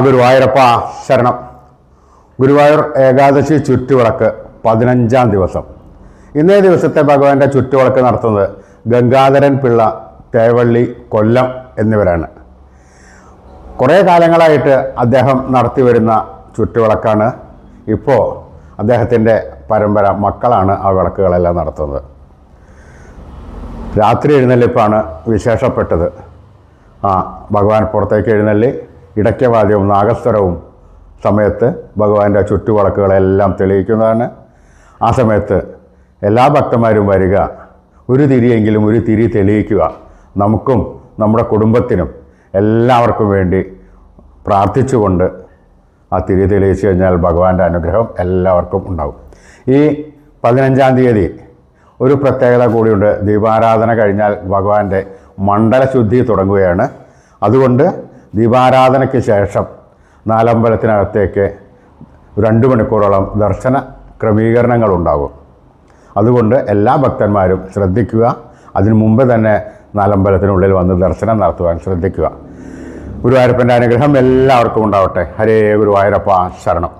ഗുരുവായൂരപ്പ ശരണം. ഗുരുവായൂർ ഏകാദശി ചുറ്റുവിളക്ക് 15-ാം ദിവസം. ഇന്നേ ദിവസത്തെ ഭഗവാന്റെ ചുറ്റുവിളക്ക് നടത്തുന്നത് ഗംഗാധരൻ പിള്ള, തേവള്ളി, കൊല്ലം എന്നിവരാണ്. കുറേ കാലങ്ങളായിട്ട് അദ്ദേഹം നടത്തി വരുന്ന ചുറ്റുവിളക്കാണ്. ഇപ്പോൾ അദ്ദേഹത്തിൻ്റെ പരമ്പര മക്കളാണ് ആ വിളക്കുകളെല്ലാം നടത്തുന്നത്. രാത്രി എഴുന്നള്ളിപ്പാണ് വിശേഷപ്പെട്ടത്. ഭഗവാൻ പുറത്തേക്ക് എഴുന്നള്ളി ഇടയ്ക്കവാദ്യവും നാഗസ്വരവും സമയത്ത് ഭഗവാന്റെ ചുറ്റുവിളക്കുകളെല്ലാം തെളിയിക്കുന്നതാണ്. ആ സമയത്ത് എല്ലാ ഭക്തന്മാരും വരിക, ഒരു തിരിയെങ്കിലും ഒരു തിരി തെളിയിക്കുക. നമുക്കും നമ്മുടെ കുടുംബത്തിനും എല്ലാവർക്കും വേണ്ടി പ്രാർത്ഥിച്ചുകൊണ്ട് ആ തിരി തെളിയിച്ചു കഴിഞ്ഞാൽ ഭഗവാന്റെ അനുഗ്രഹം എല്ലാവർക്കും ഉണ്ടാകും. ഈ 15-ാം തീയതി ഒരു പ്രത്യേകത കൂടിയുണ്ട്. ദീപാരാധന കഴിഞ്ഞാൽ ഭഗവാന്റെ മണ്ഡലശുദ്ധി തുടങ്ങുകയാണ്. അതുകൊണ്ട് ദീപാരാധനയ്ക്ക് ശേഷം നാലമ്പലത്തിനകത്തേക്ക് 2 മണിക്കൂറോളം ദർശന ക്രമീകരണങ്ങളുണ്ടാകും. അതുകൊണ്ട് എല്ലാ ഭക്തന്മാരും ശ്രദ്ധിക്കുക. അതിനു മുമ്പ് തന്നെ നാലമ്പലത്തിനുള്ളിൽ വന്ന് ദർശനം നടത്തുവാൻ ശ്രദ്ധിക്കുക. ഗുരുവായൂരപ്പൻ്റെ അനുഗ്രഹം എല്ലാവർക്കും ഉണ്ടാവട്ടെ. ഹരേ ഗുരുവായൂരപ്പ ശരണം.